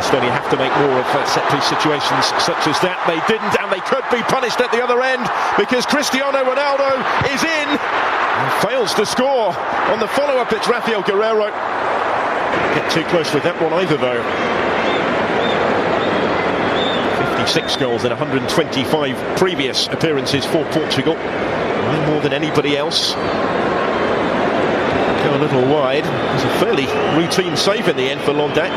Estonia have to make more of set-piece situations such as that. They didn't, and they could be punished at the other end because Cristiano Ronaldo is in and fails to score on the follow-up. It's Rafael Guerreiro. Can't get too close with that one either, though. 56 goals in 125 previous appearances for Portugal. 9 more than anybody else. Go a little wide. It was a fairly routine save in the end for Londak.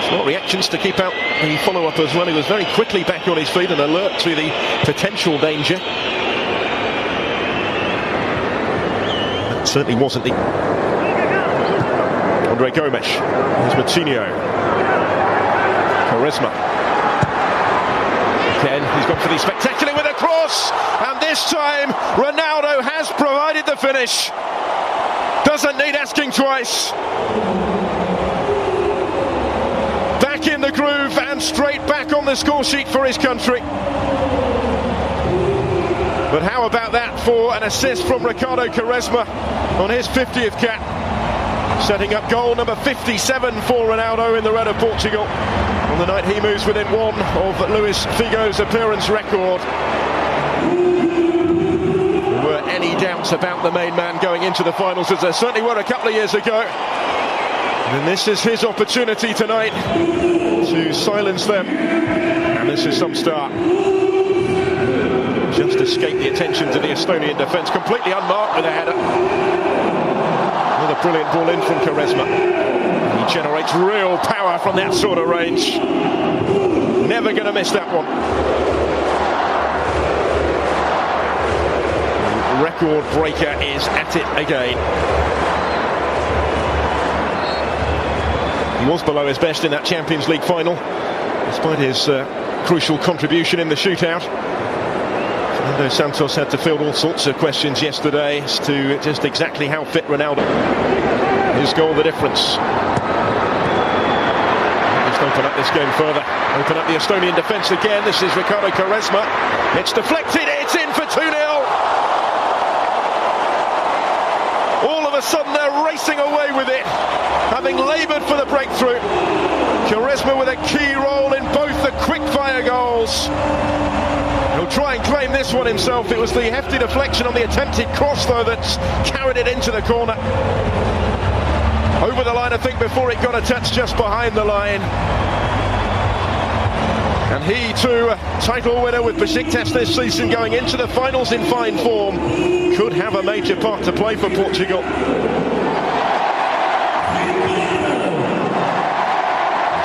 Smart reactions to keep out the follow-up as well. He was very quickly back on his feet and alert to the potential danger. That certainly wasn't the... Andre Gomes. Here's Matinho. Quaresma. Again, he's gone for the spectacular with a cross, and this time Ronaldo has provided the finish. Doesn't need asking twice. Back in the groove and straight back on the score sheet for his country. But how about that for an assist from Ricardo Quaresma on his 50th cap, setting up goal number 57 for Ronaldo in the red of Portugal. On the night he moves within one of Luis Figo's appearance record. There were any doubts about the main man going into the finals, as there certainly were a couple of years ago. And this is his opportunity tonight to silence them. And this is some start. Just escaped the attention to the Estonian defence, completely unmarked with a header. Another brilliant ball in from Quaresma. He generates real power from that sort of range. Never going to miss that one. The record breaker is at it again. He was below his best in that Champions League final, despite his crucial contribution in the shootout. Fernando Santos had to field all sorts of questions yesterday as to just exactly how fit Ronaldo. His goal, the difference. Just open up this game further. Open up the Estonian defence again. This is Ricardo Quaresma. It's deflected. It's in for 2-0. All of a sudden they're racing away with it, having laboured for the breakthrough. Quaresma with a key role in both the quick-fire goals. He'll try and claim this one himself. It was the hefty deflection on the attempted cross, though, that's carried it into the corner. Over the line, I think, before it got a touch just behind the line. And he, too, a title winner with Besiktas this season, going into the finals in fine form, could have a major part to play for Portugal.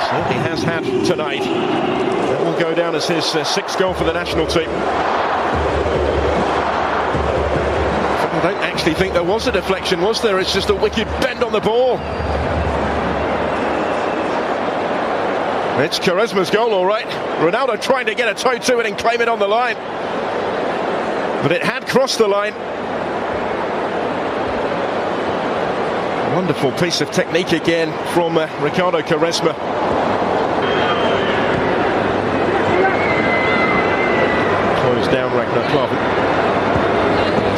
Certainly has had tonight. That will go down as his 6th goal for the national team. I don't actually think there was a deflection, was there? It's just a wicked bend on the ball. It's Quaresma's goal, all right. Ronaldo trying to get a toe to it and claim it on the line. But it had crossed the line. A wonderful piece of technique again from Ricardo Quaresma. Closed down Ragnar Klavan.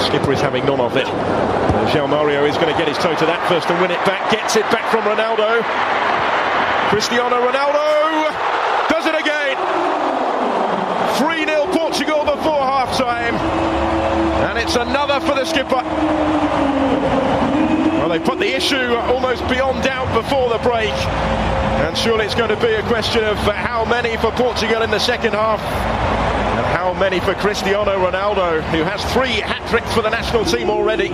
Skipper is having none of it. João Mario is going to get his toe to that first and win it back. Gets it back from Ronaldo. Cristiano Ronaldo does it again. 3-0 Portugal before half-time. And it's another for the skipper. Well, they put the issue almost beyond doubt before the break. And surely it's going to be a question of how many for Portugal in the second half. And how many for Cristiano Ronaldo, who has 3 hat-tricks for the national team already.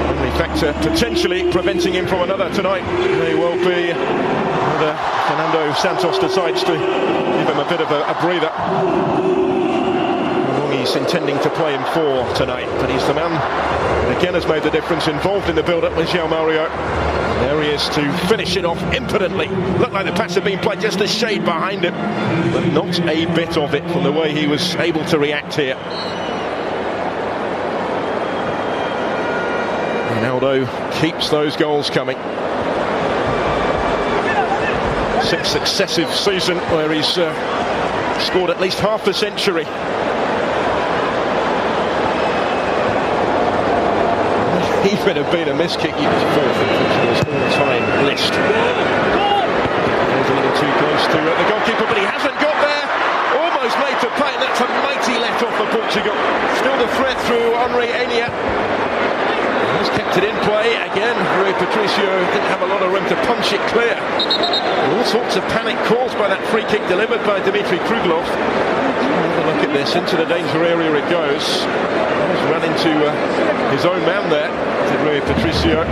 Only factor potentially preventing him from another tonight may well be whether Fernando Santos decides to give him a bit of a breather. How long he's intending to play him for tonight, but he's the man that again has made the difference, involved in the build-up with João Mario. There he is to finish it off impotently. Looked like the pass had been played just a shade behind him, but not a bit of it from the way he was able to react here. Ronaldo keeps those goals coming. 6th successive season where he's scored at least half a century. even have been a miss kick. You fourth in Portugal's all-time list. He's a little too close to the goalkeeper, but he hasn't got there. Almost made to pay, and that's a mighty let off for Portugal. Still the threat through Henry Estonya. He's kept it in play again. Rui Patricio didn't have a lot of room to punch it clear. All sorts of panic caused by that free kick delivered by Dmitry Kruglov. Have a look at this. Into the danger area it goes. He's run into his own man there. Rui Patricio.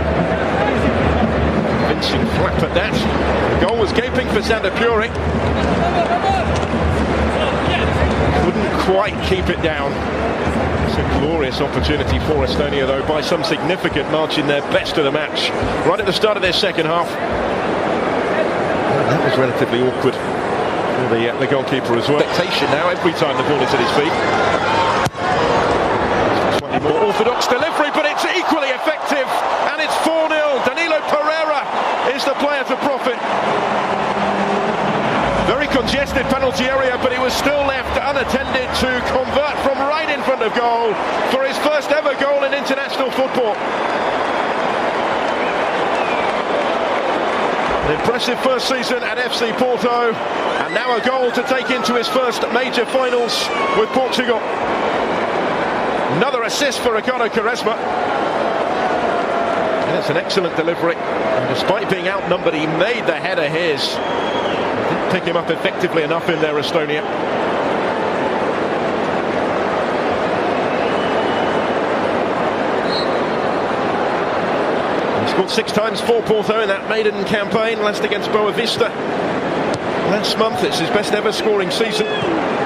Convincing flap at that. The goal was gaping for Sander Puric. Couldn't quite keep it down. It's a glorious opportunity for Estonia, though, by some significant margin, their best of the match. Right at the start of their second half. That was relatively awkward for the goalkeeper as well. Expectation now every time the ball is at his feet. Slightly more orthodox delivery, but it's equally effective, and it's 4-0. Danilo Pereira is the player to profit. Very congested penalty area, but he was still left unattended to convert from right in front of goal for his first ever goal in international football. An impressive first season at FC Porto, and now a goal to take into his first major finals with Portugal. Another assist for Ricardo Quaresma. And it's an excellent delivery, and despite being outnumbered, he made the header his. Didn't pick him up effectively enough in there, Estonia. Scored 6 times for Porto in that maiden campaign, last against Boa Vista last month. It's his best ever scoring season,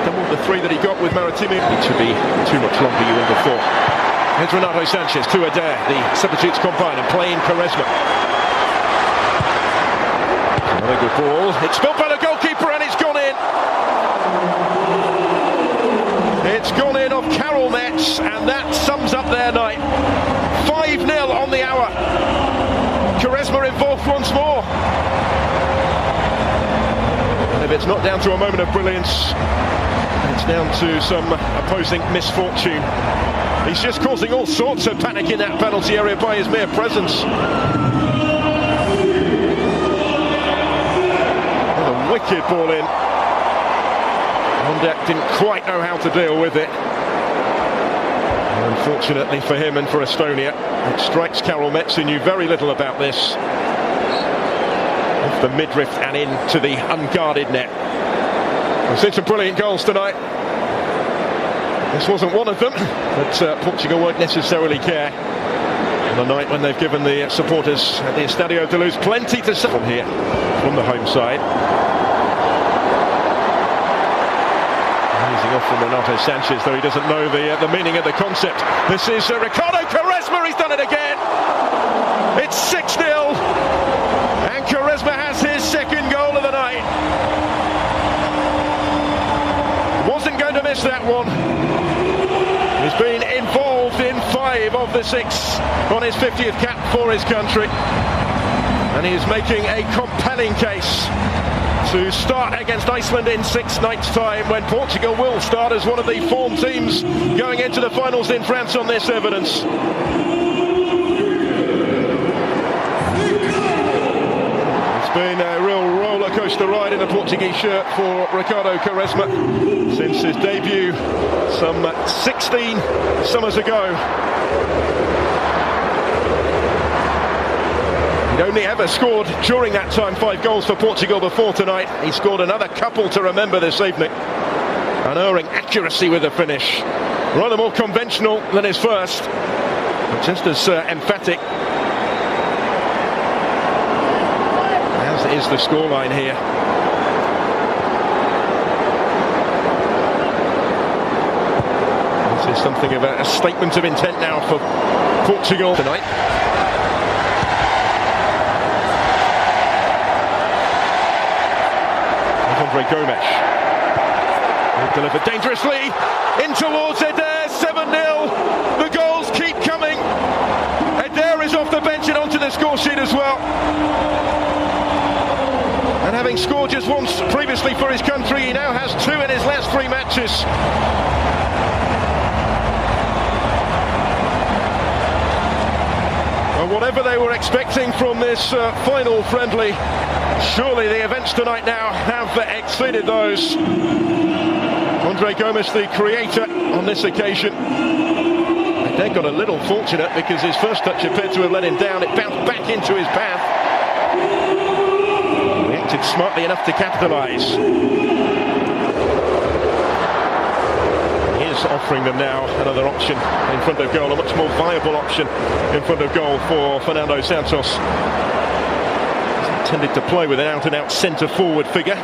double the 3 that he got with Maritimo. It should be too much longer, you would have thought. Here's Renato Sanchez to Adair, the substitutes combine and play in Quaresma. Another good ball, it's spilled by the goalkeeper and it's gone in. It's gone in off Karol Metz, and that sums up their night. 5-0 on the hour. Quaresma involved once more. And if it's not down to a moment of brilliance, it's down to some opposing misfortune. He's just causing all sorts of panic in that penalty area by his mere presence. What a wicked ball in. Mondek didn't quite know how to deal with it. Unfortunately for him and for Estonia, it strikes Karol Metz, who knew very little about this. Off the midriff and into the unguarded net. We've seen some brilliant goals tonight. This wasn't one of them, but Portugal won't necessarily care on a night when they've given the supporters at the Estadio de Luz plenty to say from here, from the home side. Easing off from Renato Sanchez, though he doesn't know the meaning of the concept. This is Ricardo Quaresma, he's done it again. It's 6-0, and Quaresma has his second goal of the night. Wasn't going to miss that one. He's been involved in 5 of the 6 on his 50th cap for his country, and he is making a compelling case to start against Iceland in 6 nights' time, when Portugal will start as one of the form teams going into the finals in France on this evidence. It's been a real roller coaster ride in a Portuguese shirt for Ricardo Quaresma since his debut some 16 summers ago. He'd only ever scored during that time 5 goals for Portugal before tonight. He scored another couple to remember this evening. Unerring accuracy with the finish. Rather more conventional than his first, but just as emphatic. As is the scoreline here. This is something of a statement of intent now for Portugal tonight. Gomes delivered dangerously in towards Adair. 7-0. The goals keep coming. Adair is off the bench and onto the score sheet as well, and having scored just once previously for his country, he now has 2 in his last 3 matches. And whatever they were expecting from this final friendly, surely the events tonight now have exceeded those. Andre Gomes, the creator on this occasion. They got a little fortunate because his first touch appeared to have let him down. It bounced back into his path. Reacted smartly enough to capitalise. He is offering them now another option in front of goal, a much more viable option in front of goal for Fernando Santos. He's intended to play with an out-and-out centre-forward figure.